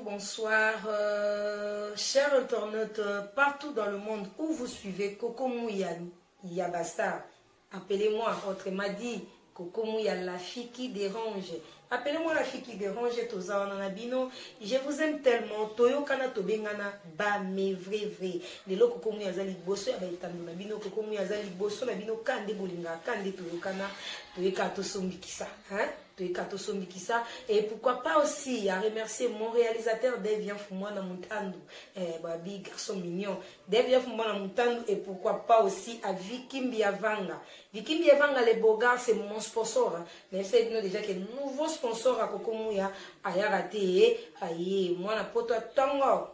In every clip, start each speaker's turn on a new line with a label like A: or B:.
A: bonsoir, chers internautes partout dans le monde où vous suivez Coco Mouya Yabastar. Appelez-moi, autrement dit, Coco Mouya, la fille qui dérange. Appelez-moi la fille qui dérange, je vous aime tellement. Toyo kana tobengana ba me vrai. Lelo Coco Mouya zali bosso ya baitando na bino Coco Mouya zali bosso na bino kande bolinga kande toyo kana toyeka to sombikisa, hein? Et pourquoi pas aussi à remercier mon réalisateur Devian Fumwana Muntando, babi garçon mignon, Devian Fumwana Muntando, et pourquoi pas aussi à Vicky Mbiavanga. Vicky Mbiavanga, les beaux gars, c'est mon sponsor. Hein. Mais c'est déjà que nouveau sponsor à Coco Mouya a yarate, aïe, moi la poto tango.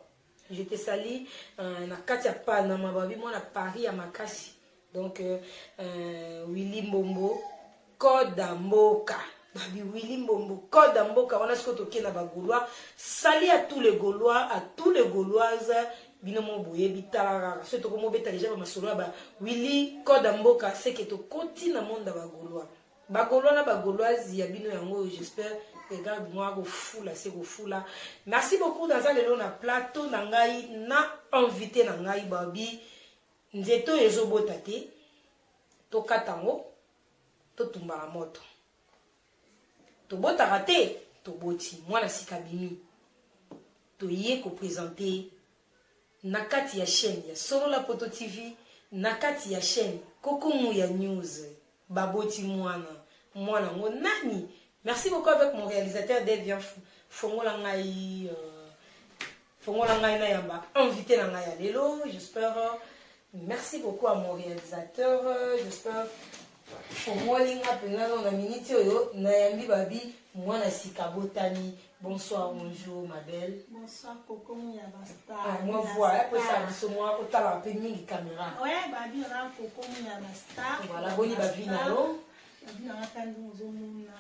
A: Je te salue, na Katia Panama, babi, moi la Paris à Makasi. Donc, Willy Mbombo, Kodamboka. Babi Willy Mbombo, Kodamboka, on a ce que tu as na Gaulois. Salut à tous les Gaulois, à tous les Gauloises. Binomo boye bitara, ce que tu as déjà ma solo ba Willy Kodamboka, c'est que tu continues à monde ba Gaulois. Ba Gaulois na ba Gauloise, ya bino yango, j'espère. Regarde-moi, go fou là, c'est go fou là. Merci beaucoup dans un lelo na plateau na ngai na invité na ngai babi. Nzeto ezobota te. To katango, to tumba moto. To bota raté, to boti, moi la sikabini. To yé ko présenter nakati ya chaîne ya Solo La Poto TV, nakati ya chaîne Coco Mouya News, baboti mwana nani. Merci beaucoup avec mon réalisateur Devian Fongola ngai na yamba invité na ngai lelo, j'espère. Merci beaucoup à mon réalisateur, j'espère. Fongolinga pena na minute oyo na yambi babi mwana sikabotani. Bonsoir, bonjour ma belle.
B: Bonsoir Coco Mouya Basta.
A: Ah, moi voilà, pour ça biso moi otala pe mingi caméra.
B: Ouais, babi on a Coco Mouya Basta.
A: Voilà, boni babi na lo.
B: Babi na kandu muzomuna.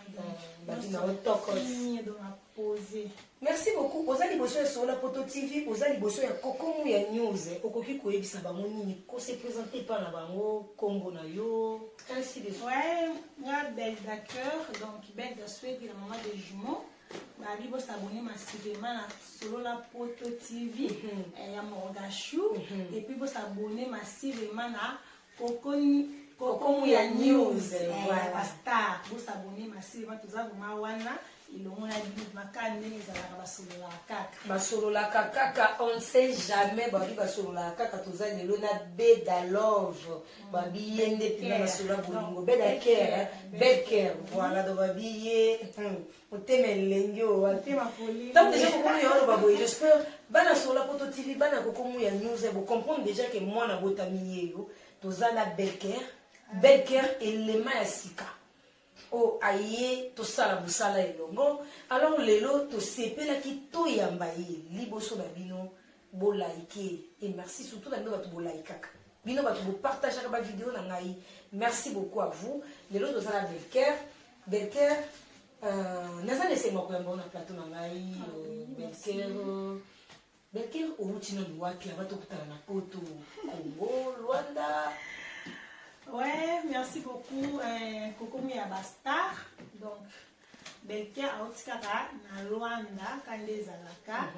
A: Babi na otoko.
B: Ni do na poser.
A: Merci beaucoup. Ozali bosso sur la Poto TV, ozali bosso ya Coco Mouya News. Okoki koyebisa bango nini ko se présenter par na bango kombo na yo. Ainsi de suite.
B: Ouais, nga belle d'accueil, donc belle de souhait la maman des jumeaux. Babi bo s'abonner massivement à Solo La Poto TV et à Morgachou et puis bo s'abonner massivement à Coco Mouya News. Voilà, Basta. Bo s'abonner massivement tout ça vous wana ilongona bibi makane ezala basolo la kaka.
A: Basolo la kaka, on ne sait jamais babi basolo la kaka toza lelo na beda love. Babi yende pina basolo bolingo beda care, bed care. Voilà do babi ye. Oteme lengyo,
B: otema folie.
A: Donc déjà Coco Mouya babo, j'espère bana Solo La Poto TV bana Coco Mouya News vous comprendre déjà que moi na botami yo toza na bed care élément ya sika. Oh aye to sala busala elongo alors lelo to sepela ki to yamba ye liboso na bino bo like et merci surtout na bino ba to bo like bino ba to bo partager ba vidéo na ngai. Merci beaucoup à vous. Lelo to sala Belker naza laissé moi ko yamba na plateau na ngai Belker orutina wapi abato kutana na poto Congo Rwanda.
B: Ouais, merci beaucoup Coco Mouya Basta. Donc Belkia Aotikara na Rwanda kande zalaka.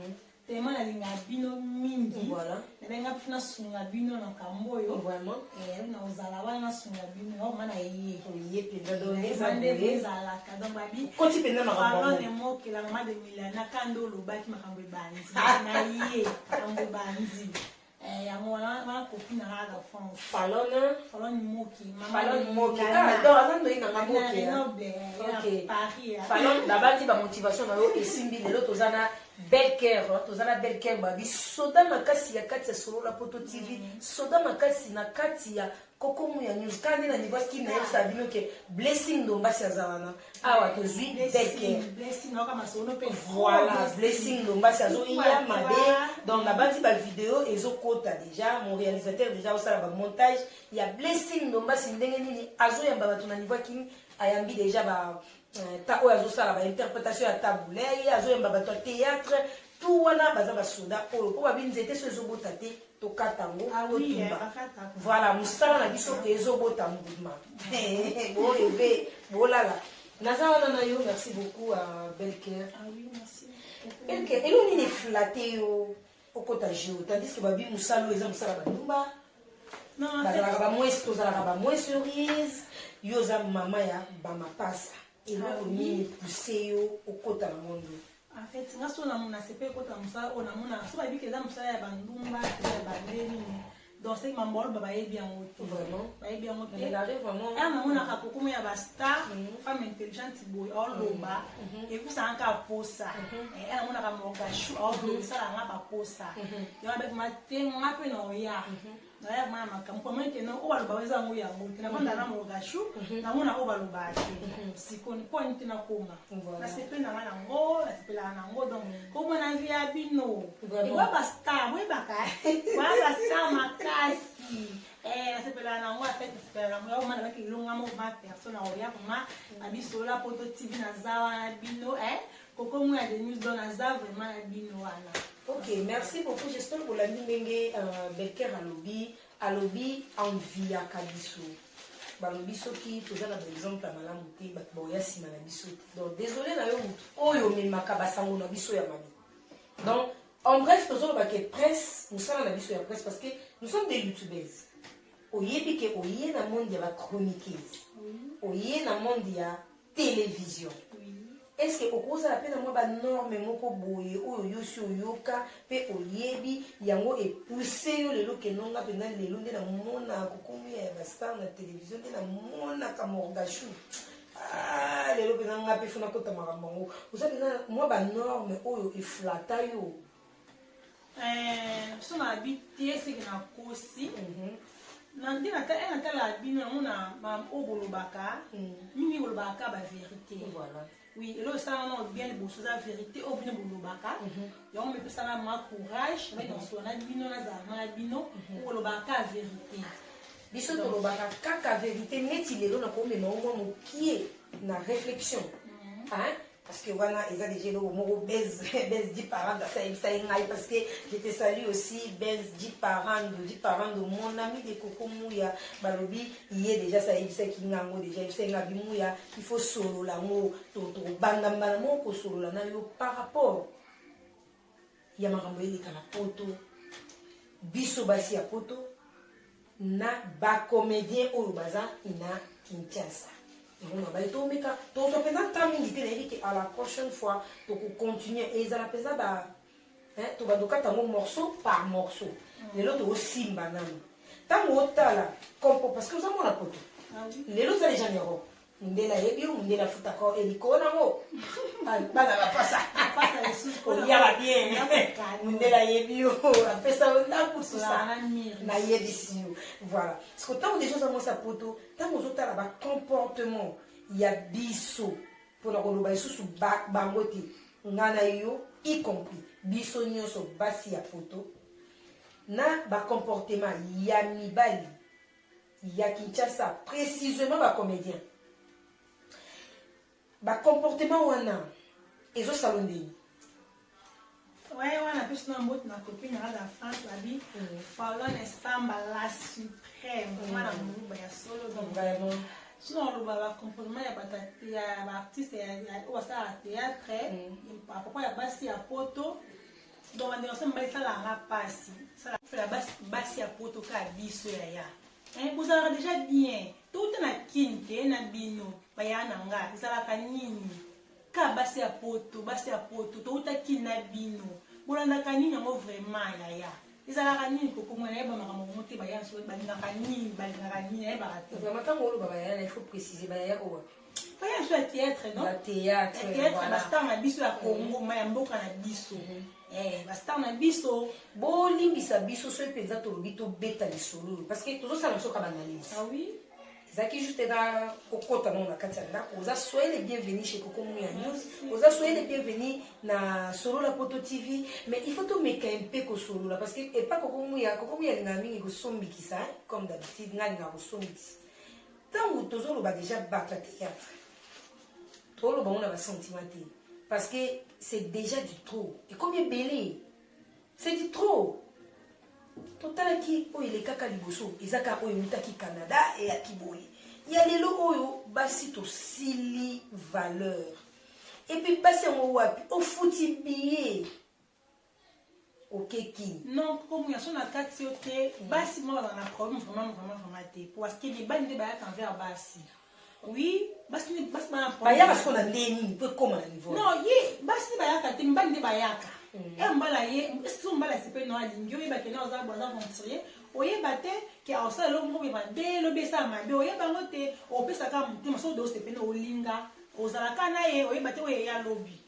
B: Tellement la linga bino mingi.
A: Voilà.
B: Nenga pfuna sunga bino na kamboyo.
A: Vraiment.
B: Na ozalawa na sunga bino o mana yé.
A: Yé penda do
B: les ande zalaka. Donc babi.
A: Koti penda na
B: parole de mots que la maman de Milana kando lo baki makambo banzi. Na yé makambo banzi. Ya mwana ma copine na la France. Falon moki.
A: Ah, donc azando ina ngamoki.
B: OK. Paris.
A: Falon d'abord ti ba motivation na yo esimbi lelo tozana bel care babi soda makasi ya kati ya Solo La Poto TV, soda makasi na kati ya Coco Mouya News. Kandi na niveau qui na sa bino ke blessing do mbasi azalana. Awa to zui bel care.
B: Blessing no kama sono pe.
A: Voilà, blessing do mbasi azo iya mabe. Donc na bati ba vidéo ezo kota déjà mon réalisateur déjà au sala ba montage, il y a blessing do mbasi ndenge nini azo yamba batu na niveau qui ayambi déjà ba ta oyo sala ba interprétation ya taboulé azo yamba bato théâtre tout wana baza ba soda oyo po babinzete so ezobota te to katango to tumba. Voilà musala na biso ezobota mbuma bo ebe bolala naza wana na yo. Merci beaucoup à Belker.
B: Ah oui, merci.
A: Et l'on est flatté au côté géo, tandis que babi musalo eza musala badumba.
B: Non, en
A: Bazala
B: fait,
A: ba moins tozala ba moins cerise, yo za mama ya ba mapasa. Et là on est poussé au côté la monde.
B: en fait, nga so na mona sepe kota musala ona mona so ba bikeza musala ya bandumba ya bandeni. Donc c'est mambo baba yebi en auto.
A: Vraiment.
B: Ba yebi en auto.
A: Elle arrive vraiment.
B: Ah na mona ka kokumu ya ba star, femme intelligente boy all loba. Et puis ça anka posa. Et na mona ka moga chou all loba ça nga ba posa. Yo ba ma te nga pe no ya. Na ya mama ka mpo mente no o ba loba weza ngo ya ngo. Na kwanda na moga chou, na mona o ba loba ate. Sikoni point na koma. Na sepe na nga ngo, na sepe na ngo donc comme na via bino. Et ba star, boy ba ka. Ba star makasi. La sepela na moi fait sepela na moi na ki longa mo ba personne oya kuma abiso la poto TV na zawa na bino koko mu ya de news dans na zawa vraiment na bino wana.
A: Ok, merci beaucoup. J'espère que la Nimenge Becker à lobby envie à Kabiso. Balobiso qui toujours par exemple à Malamuté, Boya Simanabiso. Donc désolé na yo oh yo me makabasango na biso ya mami. Donc en bref, toujours que presse, nous sommes na biso ya presse parce que nous sommes des youtubeuses. Oyebi ke oye na monde ya ba chroniqueuse. Oye na monde ya télévision. Est-ce que okoza la peine moi ba norme moko boye oyo yosi oyoka pe oyebi yango e pousser yo lelo ke nonga pena lelo nde na mona kokomi ya ba star na télévision nde na mona ka morgashu. Ah lelo pena nga pe funa kota makambo. Oza pena moi ba norme oyo e flata yo.
B: So na habité c'est que na kosi. Nandi na ta en ta la bino na ma obolobaka. Mimi bolobaka ba vérité.
A: Voilà.
B: Oui, et là, ça a bien les choses la vérité, au bien le baka. Et on me peut ça ma courage, mais dans son albino, la bino, ou le baka vérité.
A: Biso to lobaka kaka vérité neti lelo na ko mema au mo pied na réflexion. Hein? Parce que voilà, ils ont déjà le mot Bez 10 parents, ça parce que je te salue aussi Bez 10 parents de mon ami de Coco Mouya, Balobi, il est déjà ça, il sait qu'il y a déjà, il sait qu'il Mouya, il faut solo l'amour, tout, bandambalamo pour solo la par rapport. Il y a ma ramboye de Kanapoto, Biso Basi à Poto, na ba comédien au Baza, ina Kinshasa. À la prochaine fois, tu continuer et ça la pesa ba tu vas doka tango morceau par morceau. Les autres aussi banane. Tango tala comme parce que ça mon la poto. Les autres les gens n'ont ndela yebi ndela futa ko eliko nango. Bana la passa. Passa les sous pour y aller bien. Ndela yebi apesa na pour ça. Na yebi si. Voilà. Parce que tant des choses à moi ça poto, tant aux autres là bas comportement, il y a biso pour la koloba sous bangote. Ngana yo y compris biso nyonso basi ya poto. Na ba comportement ya mibali. Ya Kinshasa précisément ba comédien. Ba comportement wana ezo salondeni.
B: Ouais, on a plus de ma copine à la France, la vie. Parlons ensemble la suprême. Moi, la mouba ya solo. Donc,
A: Vraiment.
B: Sinon, le comportement, il y a l'artiste, il y a théâtre, pourquoi il y a bassi à poto. Donc, on est ensemble, ça la rapace. Ça la bassi à poto, qui a biso ya. Vous avez déjà bien. Tout est na kinte, na bino, bayananga, ça la canine. Ka basi ya poto, to utaki na bino. Bolanda kanini ngo vraiment ya. Ezala kanini koko mwana ba makamo mote ba yanso ba ninga kanini ba rate.
A: Vraiment quand on ba ya, il faut préciser ba ya ko.
B: Ba yanso ya théâtre, non?
A: La théâtre.
B: Théâtre ba star na biso ya Congo, ma ya mboka na biso. Ba star na biso,
A: Bo limbisa biso so penza to bito beta li solo parce que toujours ça na so ka banalise.
B: Ah oui.
A: Zaki juste dans Kokota non na Katianda, oza soyez les bienvenus chez Coco Mouya News, oza soyez les bienvenus na Solo la Poto TV, mais il faut tout mettre un peu ko Solo là parce que et pas Coco Mouya nga mingi ko sombi ki ça comme d'habitude nga nga ko sombi. Tant ou toujours ba déjà battre théâtre. Trop le bon on a un sentiment parce que c'est déjà du trop. Et combien belé? C'est du trop. Total qui il est kaka liboso ezaka oyo mutaki Canada et akiboyi. Il y a lelo oyo basi to sili valeur. et puis basi yango wapi ofuti billet okeki
B: non comme ya sona kati ote basi moi na problème vraiment te parce que les bandi ba ya envers basi oui basi ba
A: ba ya parce qu'on a ndeni peut comment à niveau
B: non ye basi ba ya ka te bandi ba ya ka e mbala ye so mbala se pe no alingi oye ba ke na za boza montrer oye ba te ke osa lo mo ba de lo be sa ma be oye ba ngote o pesa ka mutima so do se pe no olinga ozala kana ye oye ba te oye ya lobby.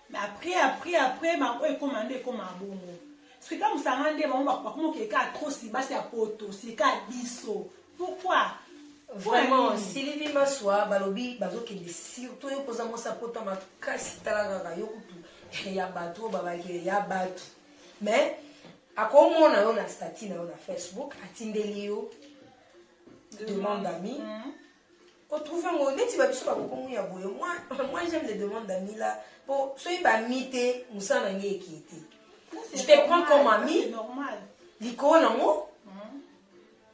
B: Mais après, ma commandé comme un bon mot. Parce que comme ça, on va pas comment quelqu'un trop si bas c'est à poto, c'est qu'à biso. Pourquoi?
A: Vraiment, Sylvie Massoua, Balobi, Bazo qui est surtout posant sa poto ma casse talaga yokutu. Ya bateau, babaki, ya bateau. Mais à comment on a statut on a Facebook, à Tindelio, demande d'amis. On trouve un honnête, tu vas bien sûr moi j'aime les demandes d'amis là. Pour ceux qui ont mis tes moussans qui étaient. Je te prends comme ami.
B: C'est normal.
A: L'icône en haut.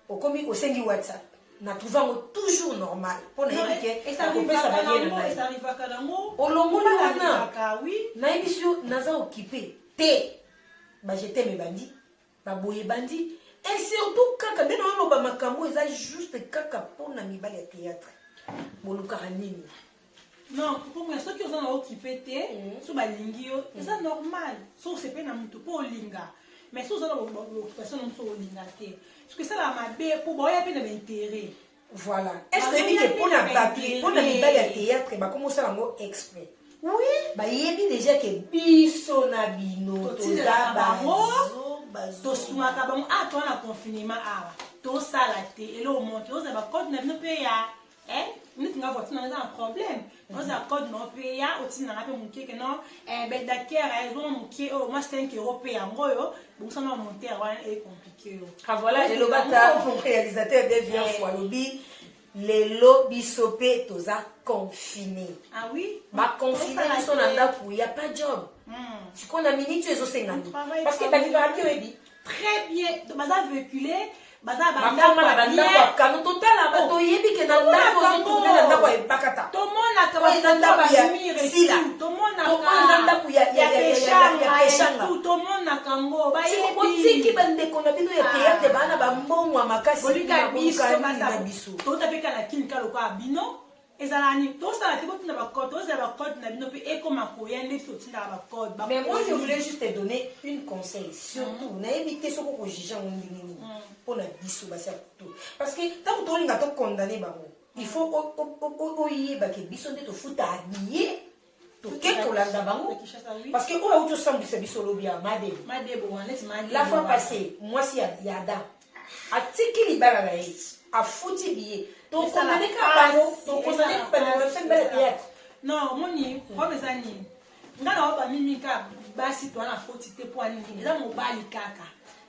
A: Au comique au sein du WhatsApp. Nous trouvons toujours normal. Pour nous dire que ça arrive
B: à Kalango.
A: Au long moment
B: oui.
A: Naïbisio naza occupé. T. Bah j'étais mes bandits. Bah boye bandits. Et surtout kaka beno no ba makambo eza juste kaka pour na mibali ya théâtre. Bolukaranini.
B: Non, pour moi, ceux qui ont occupé, c'est normal. Sauf que c'est pas pour linga. Mais si vous avez l'occupation, c'est linga. Parce que ça, la pour moi, il y a d'intérêt.
A: Voilà. Est-ce que pour la papier, pour la théâtre, bah comment ça va exprès?
B: Oui.
A: Bah il y a déjà que biso na bino, toza bazo.
B: To suma kabamo toi na confinement awa. To salate et le monte, on va code na no ya. Nous avons un problème. Nous avons nos pays, aussi nous avons monté que non, ben d'accord, elles ont monté au moins 5 € payés en gros, donc ça m'a monté est compliqué.
A: Ah voilà, le bata pour réalisateur devient fois lobby, les lobbies sopé tous à confiné.
B: Ah oui.
A: Bah confiné ils sont en là pour il y a pas de job. Tu connais minute tu es au 50. Parce que bah tu vas bien
B: très bien, donc ça véhiculé. Baza
A: banda kwa kanu totala bato yebi ke na ndako zotourner na ndako e bakata
B: to mona ka basanda ba mire sila to mona ka
A: ndako ya peshanga
B: to mona ka ngo ba yebi
A: botiki bande kona bino ya théâtre bana ba mbongwa makasi
B: bolika biso to tapeka la kinka loka bino ezalani to sala te botina ba code to za ba code na bino pe e comme akoyende to tina ba code.
A: Mais moi je voulais juste te donner une conseil surtout na éviter ce ko jija ngini pour la biso basa tout parce que tant que on nga to condamner bango il faut oyer ba ke biso de to futa habillé to ke to landa bango parce que o auto semble se biso lobia madebo la fois passée moi si yada atiki libala na yi a futi billet to condamner ka bango to condamner ka bango fait belle théâtre
B: non moni ko bezani ngana oba mimi ka basi to na foti te po ani eza mobali kaka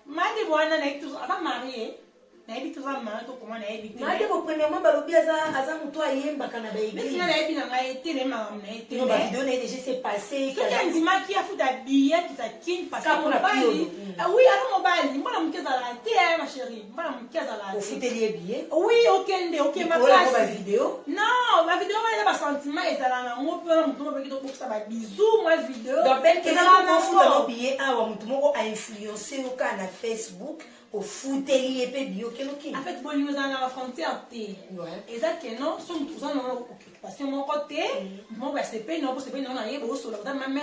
B: madi bwana na itu aba marié na ebitu za mama to koma na ebitu
A: madi bo premièrement balobi aza muto ayemba kana ba ebi
B: mais sina na ebi na ngai te ne mama na ete
A: no ba vidéo na déjà c'est passé
B: que ya nzima ki afuta billet qui ta kin parce que mobali oui ala mobali mbona mkeza la te ma chérie mbona mkeza la
A: au futelier billet
B: oui okende ok ma
A: place ba vidéo
B: non ma vidéo va ba sentiment ezala na ngo pe mutu mo bekito boksa ba bisou moi vidéo
A: donc ben que na futa no billet awa mutu moko a influencer au kana Facebook au futelier pe bio keno kin
B: en fait bon nous en la frontière té exactement sont tous en occupation mon côté mon ba c'est pe non na yebo so la même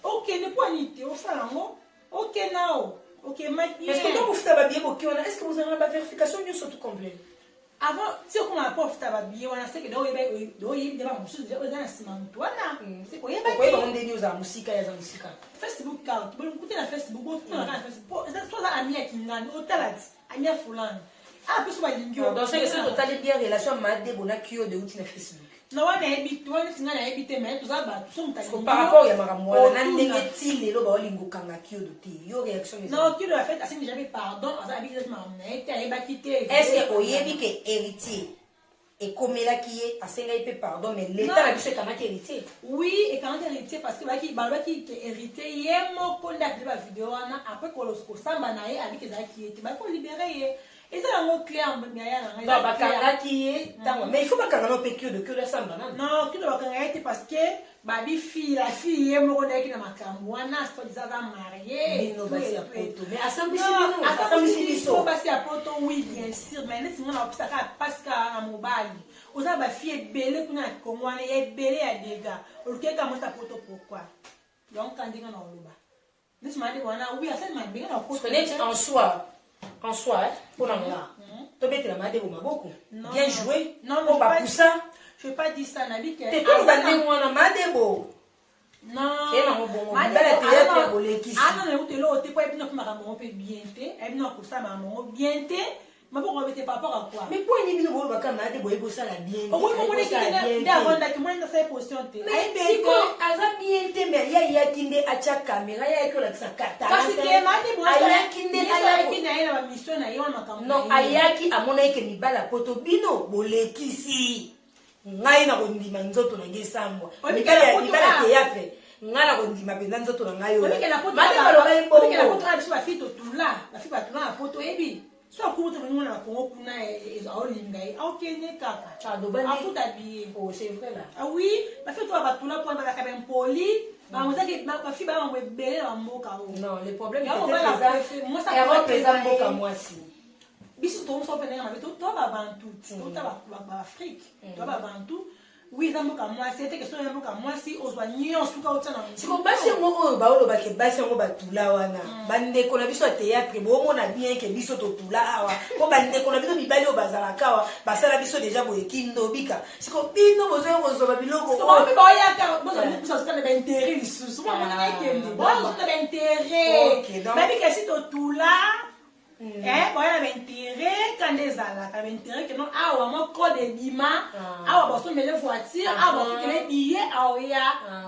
B: ok ne point ni au falango ok now ok maintenant
A: est-ce que vous faites ba billet boki on est-ce que vous avez la vérification du surtout complet
B: avant si on a pas fait ba billet on a sait que do yebe ba musu déjà na sima mtu wana c'est quoi yeba
A: quoi on news za musika ya za musika
B: Facebook account bon écoutez la Facebook bon tout na Facebook ça soit ami ya kingani otalati ami ya fulani ah puis ba lingio
A: donc c'est que c'est total bien relation madde bona kio de outil na Facebook
B: na wana ebiti wana tinga na ebite mais tout ça ba tout son tali
A: par rapport ya makambo na ndenge tile lo ba olingo kanga kio de te yo réaction
B: non kio de la fête assez jamais pardon ça habite ma nete eba kité
A: est-ce que oyebi ke héritier et comme là qui est à Sénégal pardon mais l'état a dit c'est comment héritier
B: oui et quand héritier parce que ba qui héritier yemo konda de la vidéo na après ko samba na ye avec za qui était ba ko libérer Et ça, on clé en
A: mais il faut pas qu'on ait que de ça.
B: Non, qui doit être parce que la fille est morte avec la macamouana, c'est mariée.
A: Mais à ça,
B: passer à poto, oui, bien sûr, mais nous sommes en parce qu'à mobile. Vous avez ma fille belle pour la commune et belle à des gars. Au cas où ça poto pourquoi? Donc, quand on a le bas. Nous sommes oui, à cette manière, on
A: en soi, pour l'anglais. Tu peux te la mader au Maboko. Bien joué.
B: Non,
A: non, pas pour ça.
B: Je ne vais pas dire ça, Nabi.
A: Tu peux pas dire moi la madebo.
B: Non.
A: Non, théâtre pour les qui.
B: Ah non, mais tu l'as ôté pour être bien té. Elle n'a pas ça maman bien té. Mais pourquoi on par rapport à quoi?
A: Mais pour une vidéo on va quand même madebo ça la bien.
B: Pourquoi on est qui d'avant que moi je fais position té.
A: Mais si quoi aza bien té mais ya kinde acha caméra ya ko la sakata.
B: Parce que madebo
A: aya kinde
B: ayaki na ela mission na yo makambo.
A: Non, ayaki amona eke mibala poto bino bolekisi. Ngai na kondima nzoto na ngesambwa. Mibala théâtre. Ngai na kondima penza nzoto na ngai yo.
B: Madebo loba ibo. Parce que la poto a biso ba fille to tula. Ba fille ba tula na poto ebi. So ko to mona na kongo kuna olingai. Okene kaka. Afuta bi.
A: Oh, c'est vrai là.
B: Ah oui, ba fille to ba tula po ba ka ben poli. Ba fille ba mo belé ba mboka o.
A: Non, le problème est que moi ça représente mboka moi si.
B: Biso to so pena ma to ba bantu. To ba Afrique. To ba bantu. Oui, ça mboka moi c'était que so mboka moi si ozwa nyonso ka otana.
A: Siko basi ngo oyo ba olo ba ke basi ngo batula wana. Bande ko na biso théâtre bo mona bien ke biso to tula awa. Ko bande ko na biso mibali o bazala kawa. Basala biso déjà boye kindo bika. Siko bino bozo ngo ba biloko.
B: Ko mi ba ya ka bozo mu so ska na ba intérêt lisusu. Mo mona na kende. Bozo na ba intérêt. Babi ke si to tula voilà l'intérêt quand les ala quand l'intérêt que non awa mon code bima awa boso mele voiture awa boso les billets awa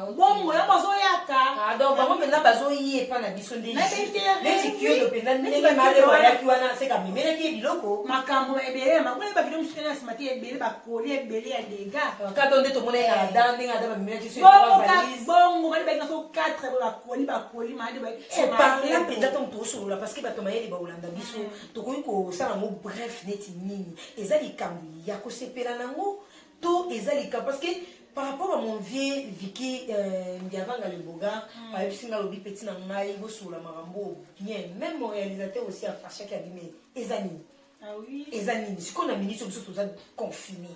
B: bon moi boso yaka
A: donc bango maintenant bazo yi pa na biso ndeli
B: mais
A: c'est que le pendant ndeli male wala ki wana c'est comme mele ki biloko
B: makambo ebele makambo ba video musukena smati ebele ba koli ebele ya dega
A: quand on dit to mona na dande ngada ba mele ki so
B: bongo mali ba so 4 ba koli mali ba
A: c'est pas là pendant ton to solo parce que ba to mayeli ba olanda biso to ko sala mo bref neti nini ezali kambi ya ko sepela nango to ezali ka parce que par rapport à mon vieux Vicky Ndiavanga le Boga par singa lobi petit na ngai go sula marambo bien même mon réalisateur aussi a fâché qui a dit mais ezani
B: ah oui
A: ezani ce qu'on a mis sur tout ça confiné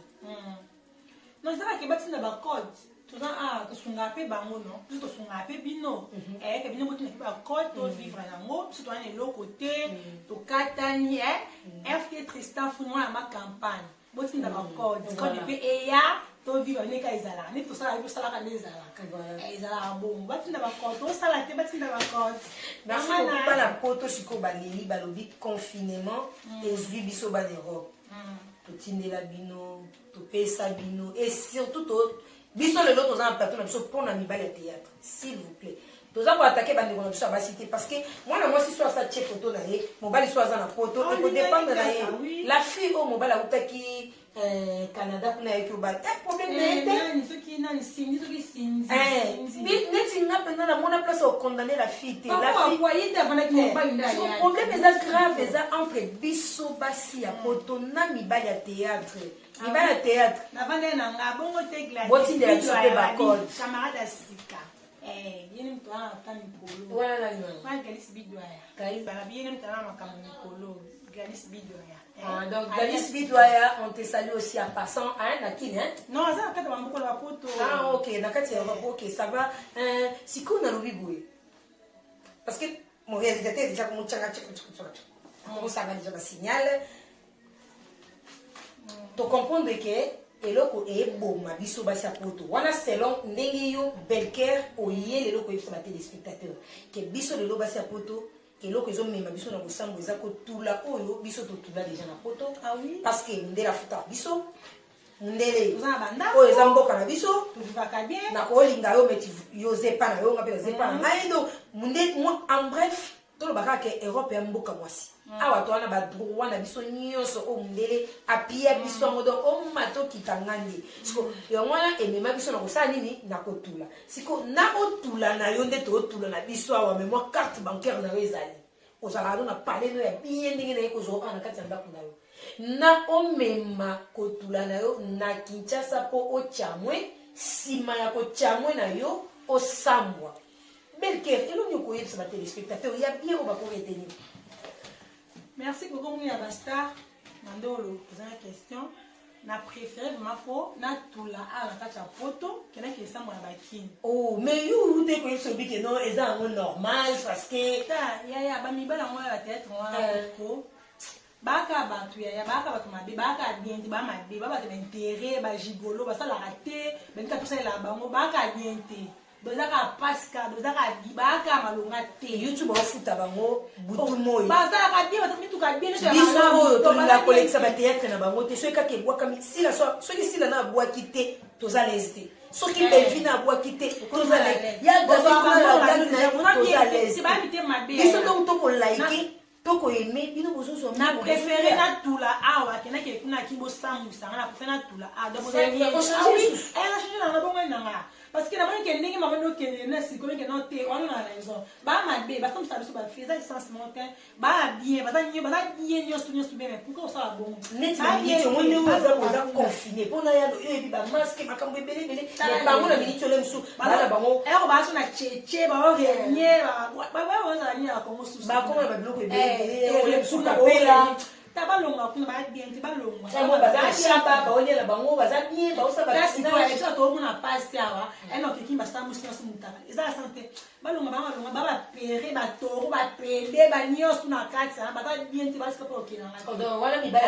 B: non ça va que batina ba code tout ça que sunga pe bango non tout sunga pe bino que bino botina ba code to vivre nango tout on est l'autre côté to katani FK Tristan Funoa ma campagne botina ba code code pe eya to vivre ne ka izala ni to sala sala ka nezala ezala bon batina ba code to sala te batina ba code
A: merci beaucoup pas la poto siko baleli balobi confinement et zui biso ba l'Europe to tindela bino to pesa bino et surtout to biso le lot aux plateau na biso pour na mibale théâtre s'il vous plaît tous pour attaquer bande de biso ba cité parce que moi si soit ça chef photo na ye mobali soit za na photo et peut dépendre na ye la fille au mobile utaki Canada pour na yo ba problème
B: na ni soki na ni sinzi
A: neti nga pendant na mona place au condamner la fille
B: la fille voyez devant la mobile
A: le problème est grave entre biso basi ya photo na mibale théâtre mibale théâtre
B: na vanda na nga bongo te glace
A: boti de la sope ba code
B: camarade asika yene mtu ana kama mikolo
A: wala nyo
B: kwa Galice Bidoya
A: Galice
B: bana yene mtu ana kama mikolo Galice Bidoya
A: donc Galice Bidoya on te salue aussi en passant à Nakine
B: non ça nakata bambuko la poto
A: OK nakati ya OK ça va siko na lobi boye parce que mon réalisateur déjà comme tchanga on ça va déjà signal to comprendre que eloko eboma biso basi apoto wana selon ndenge yo Belker oye leloko yebisa ba téléspectateur ke biso lelo basi apoto eloko ezomema biso na kosambo eza kotula oyo biso totula déjà na poto
B: ah oui
A: parce que ndela futa biso ndele
B: banda
A: oyo eza mboka na biso
B: tuvaka bien
A: na kolinga yo meti yo zepa na yo ngape zepa na ngai do munde en bref tolobaka ke Europe ya mboka mwasi awa to wana ba droit na biso nyonso o mundele apia biso ngodo o mato kitangandi siko yo wana emema biso na kosala nini na kotula siko na otula na yo nde to otula na biso awa mais moi carte bancaire na yo ezali ozala na parler no ya bien ndenge na ye kozwa ana kati ya ndako na yo na omema kotula na yo na Kinshasa po ochamwe sima ya kochamwe na yo osambwa belker elongi okoyebisa batelespectateur ya bien o bakoretenir.
B: Merci beaucoup ya bastar mandolo poser la question na préféré vraiment po na tula ala kati ya poto kena ki sambwa na bakini.
A: Oh mais you te ko yebisa bi ke non eza ngo normal parce que
B: ya ba mibala ngo ya tête ngo ko baka batu ya baka batu mabe baka bien ba mabe ba batu intérêt ba gigolo ba sala raté ben ka pesa la bango baka bien te dozaka paska dozaka baka malonga te
A: YouTube ofuta bango butu moyo
B: ba sala ka bien batu mituka bien so
A: biso oyo tolinga kolekisa ba théâtre na bango te soki kaka ebwaka sila soki sila na abwaki te toza lese te soki bevina abwaki te toza lese ya gazi toza lese biso donc tokolaike toko aimé bino bozozo
B: na préféré na tula awa kena ke kuna ki bo samu sanga na préféré na tula a donc ça oui elle a changé na bongo nanga parce que d'abord que ndenge mama no kene na siko ke no te on a raison ba mabe ba comme ça biso ba faire ça sens monter ba bien ba bien nyo stu bien mais pourquoi ça bon
A: net ba bien on ne oza confiné pona ya no ebi ba masque makambo ebele bele ba ngona minute ole msu ba bango
B: ba so na cheche ba o renye ba o za ni a komo su
A: ba ko ba biloko ebele
B: tabalonga kuna ba bien tabalonga
A: mo baza shamba baolela bango baza bien baosa ba
B: sina ça to mona passe awa eno kiki ba samu sina sumutaka eza santé balonga ba pere ba toro ba pende ba nyos na katsa ba ta bien te ba ska po kina
A: odo wala mi ba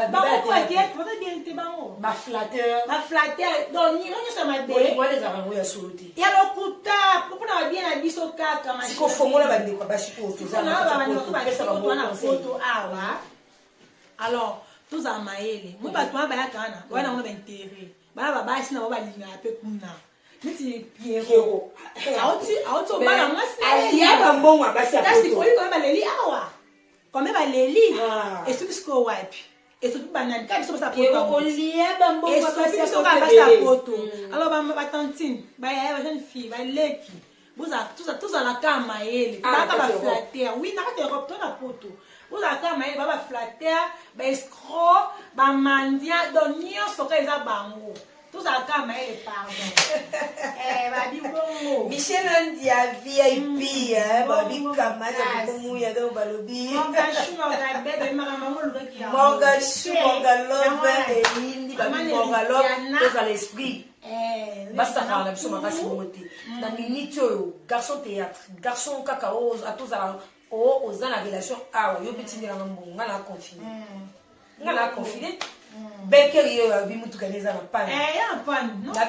B: ba ko te ba bien te bango
A: ba flatteur
B: donc ni onyo sa mabe
A: wala za bango ya soluti
B: ya lokuta popona ba bien na biso kaka ma
A: siko fongola ba ndeko ba siko
B: za na photo awa. Alors, tous en maïle, moi, bah, toi, bah, la cana, voilà, on a intérêt. Bah, bah, si on va lire un peu comme ça. Mais tu Pierrot. Auto, bah, moi, c'est.
A: Il y a un bon, bah, c'est
B: c'est quoi, comme elle lit, ah, comme elle lit. Et ce que c'est quoi, ouais. Et surtout, banane, quand ils sont pas
A: photo. Il y a un bon,
B: bah, c'est sa photo. Alors, bah, tantine, bah, elle, jeune fille, bah, l'équipe. Vous avez tous à la cam maïle. Bah, bah, flatter. Oui, n'a pas de robe, toi, la photo. Vous avez maïle, bah, flatter, bah, escroc, bah, mandia, donc, nyonso ka eza bango. Tous à maïle, pardon. Bah, dis bon.
A: Michel Andia VIP, babi kamata kumuya do balobi.
B: Mongachou, bébé, maman,
A: Mongachou, Mongalove, Elindi, babi Mongalove, tous à l'esprit. Basta kala biso makasi monte. Na minute oyo, garçon théâtre, garçon kakao, à tous à aux dans la relation ah yo petit ndela mbongo ngana confiné bekeri yo abi mutu kaneza na pan
B: ya pan
A: na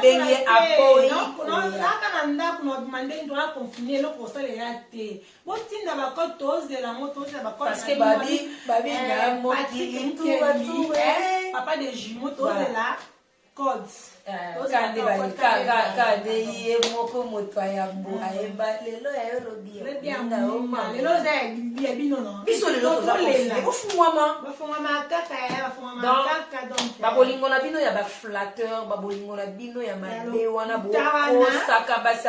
A: bengi apoi
B: non kana ndako no demander ndo la confiné lo pour ça les raté botinda ba ko toze la moto toze ba ko
A: parce que babi na moti tout
B: papa de jumeaux toze la code
A: kande bali kande ye moko moto ya mbo ayeba lelo ya yo lobi
B: lelo za bino no
A: biso lelo to la
B: bafungwama kaka donc
A: babolingo na bino ya ba flatteur babolingo na bino ya mabe wana bo osaka basi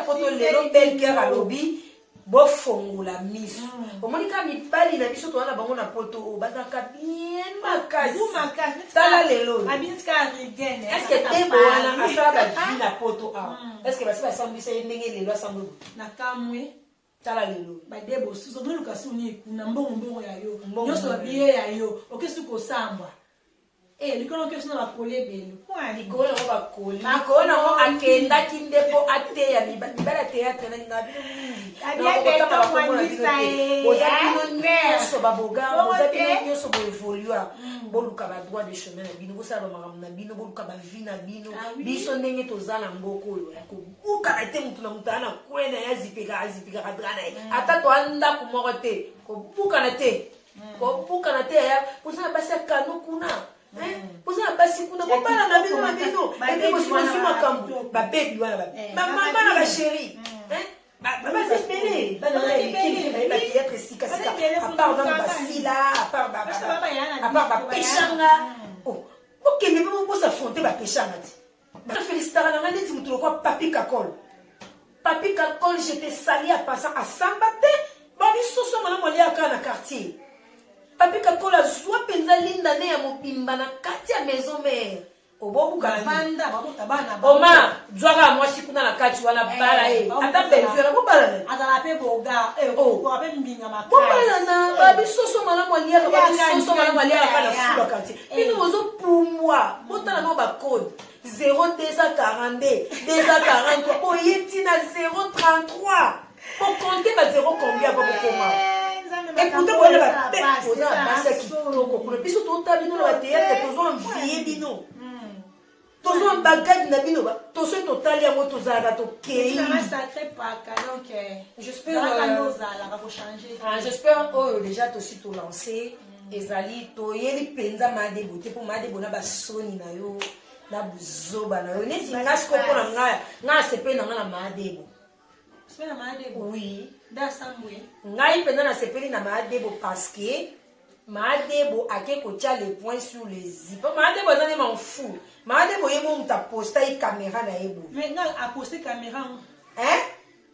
A: poto lelo belker alobi bofongola miso omoni ka mibali na biso towana bango na poto bazaka bien makasi tala lelo est-ce que tembo wana asala bavi na poto awa est-ce que basi basambisa ye ndenge lelo asambo
B: na kamwe
A: tala lelo
B: badebo suso noluka suni kuna mbongo ya yo nyonso babiye ya yo okesi kosambwa likolo ke sona bakole belo
A: likolo ngo bakole likolo ngo akendaki ndepo ateya mibala théâtre na ngabino mingi bozabino nyonso baboga bozabino nyonso boevolua boluka badroit de chemin na bino bosala bamakambo na bino boluka bavi na bino biso ndenge toza na mboka oyo ya kobukana te mutu na mutu ana kwena ya azipikaka dra na ye ata toa ndako moko te kobukana te ya posana basi ya kano kuna poza basi kuna kopala na bino epe kosimasi makambo babebi wana bamama na basheri bazepele bateatre sikasika apart donc basila apart bapeshanga okende mpe bosafronte bapeshanga ti bafelicitaka nanga neti motu lokwa papi kakol j'étais sali à passant à samba te babi soso mana molia aka na quartier papi kakola zwa penza linda ne ya mobimba na kati ya maison mère obobuka
B: banda babuka bana
A: oma zwaka mwasi kuna na kati wana bala ata benzo na bobala
B: azala pe boga ko ape mbinga makasi
A: bobala na babi soso mana molia babi soso mana molia aka na fuba kati bino bozo pumwa botala no ba code 0242 243 oyeti na 033 pour compter ba 0 combien va bokoma et pourtant on va poser la base qui toko kuna biso to tabino la théâtre tozo envier bino tozo un bagage na bino ba tozo total ya moto zala to kei
B: c'est un sacré paka donc j'espère
A: oh déjà to si to lancer ezali to yeli penza made bote pour made bona ba soni na yo na buzoba na yo neti ngasko pona nga sepe na nga na madebo
B: sepe na madebo
A: oui
B: da sambwe
A: ngai penda na sepeli na madebo parce que madebo ake kotia les points sur les zip madebo zane m'en fou madebo yemo muta posta i caméra na yebo
B: mais nga a poster caméra
A: hein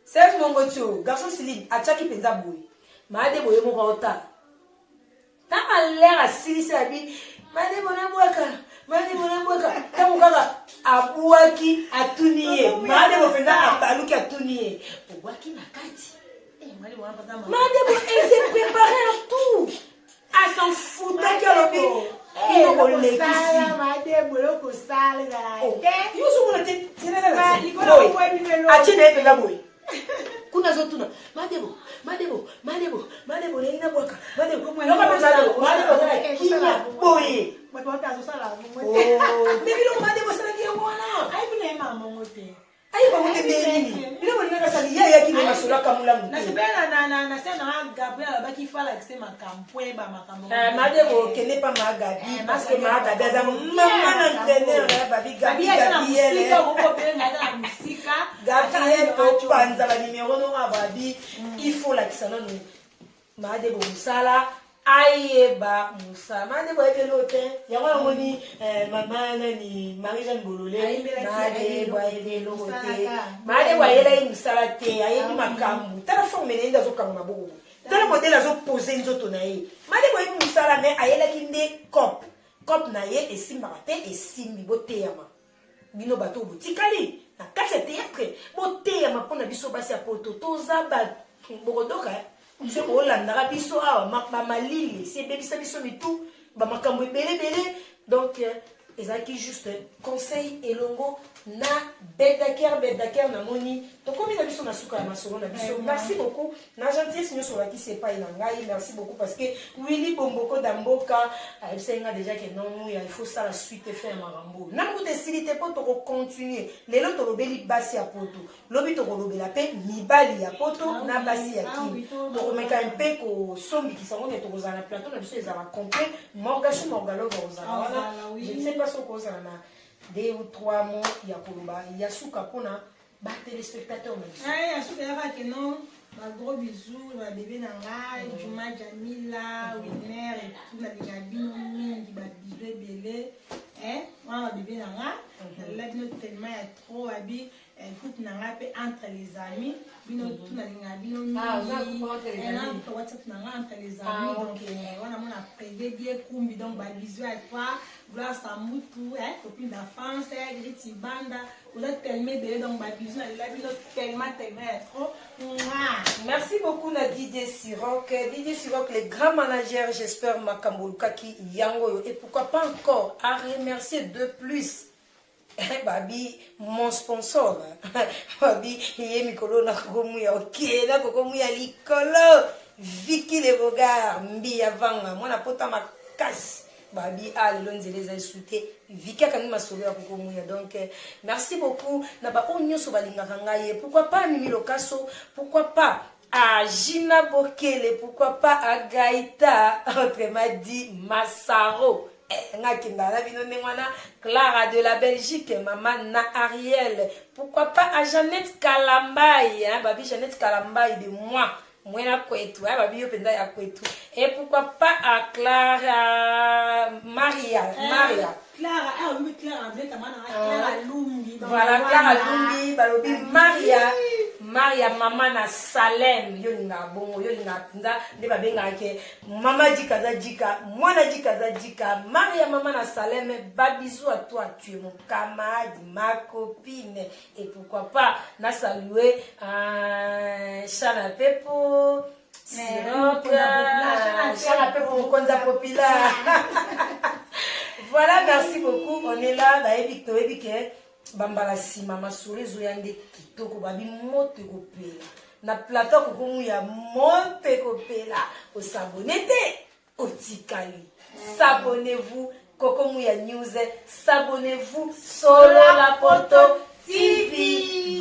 A: c'est mon gotio garçon Siline achaki penza boy madebo yemo ba ota ta l'air asili sabi madebo na bwaka ta mukaka abuaki atuniye madebo penza abaluki atuniye obwaki na kati madebo elle s'est préparée à tout à s'en foutre qu'elle a dit kuna zotuna madebo leina bwaka madebo kinya boye mebilo madebo salaki yango wana ayi ba mute nini bila bona ka sali ya ki na sola kamula mutu
B: na sebela na se na Gabriel ba ki fala que c'est makampo ba makambo
A: madebo kene pa magabi parce que magabi aza mama na entraîneur na babi Gabriel Gabriel to panza ba numéro no babi il faut la kisana no madebo musala ayeba musa madebo ebelote yango ngoni mama nani Marie-Jeanne Bololé madebo ebelote madebo ayela musala te ayebi makambu tala forme nenda zo kanga maboko tala modèle zo poser nzoto na ye madebo ebi musala mais ayela kinde cop na ye esimbaka te esimbi boteyama bino bato botikali na kati ya théâtre boteyama mpona biso basi ya poto toza bokodoka c'est pour l'andara biso awa bamalili si ebebisa biso mitu bamakambo ebelebele donc ezalaki juste conseil elongo na bedaker na moni tokomi na biso na suka ya masolo na biso merci beaucoup na gentillesse nyonso olakisi epai na ngai merci beaucoup parce que Willy Bomboko Damboka ayebisenga déjà ke non il faut ça la suite faire makambo na kuta esili te mpo tokocontinue lelo tolobeli basi ya poto lobi tokolobela mpe mibali ya poto na basi ya kini tokomeka mpe kosombikisa ngo ne tokozala na plateau na biso ezala complet morgalova ozala wana je ne sais pas ce kozala na 2 ou 3 mots ya koloba ya suka pona ba téléspectateur na biso
B: ya suka ya ke non ba gros bisous ba bébé na ngai Juma Jamila Winner et tout la bino mingi ba bisous belé wana ba bébé na ngai la bino tellement ya trop abi écoute na ngai pe entre les amis bino tout na linga bino mingi na WhatsApp na ngai entre les amis donc wana mona privé bien kumbi donc ba bisous à toi Gloire Samoutou, copine d'enfance, Griti Banda, vous êtes tellement belle, donc ma bisou, tellement trop.
A: Merci beaucoup, la Didier Siroc. Didier Siroc, le grand manager, j'espère, Makamboluka qui Yango. Et pourquoi pas encore à remercier de plus. Babi, mon sponsor. Babi, yé mikolo na kokomuya, ok, na kokomuya likolo. Vicky Le Bogar, mbi avanga, mwana pota makasi. Babi les a souhaité Vika kani masolo ya kokomuya donc merci beaucoup na ba onyo so balingaka ngai pourquoi pas Mimi Lokaso pourquoi pas à Gina Bokele pourquoi pas à Gaïta autrement dit Massaro ngakinda la bino nengwana Clara de la Belgique maman na Ariel pourquoi pas à Jeannette Kalambai babi Jeannette Kalambai de moi Mwena kwetu, babi yo penda ya kwetu. Et pourquoi pas à Clara Maria.
B: Clara, oui, Clara, Clara Lumbi.
A: Voilà, Clara Lumbi, balobi Maria. Maria Mama na Salem, yo linga bongo, yo linga pinza, de babenga ke Mama Jikaza Jika, Mwana Jikaza Jika, Maria Mama na Salem, babisou à toi, tu es mon camarade, ma copine, et pourquoi pas, na saluer Chana Pepo, Sirop, Chana Pepo, Konza Popila. Voilà, merci beaucoup, on est là, Bambala sima masuri zoyande kitoko babi mote kopela na plateau kokomu ya mote kopela osabonete otikali s'abonnez-vous kokomu ya news s'abonnez-vous solo la poto TV.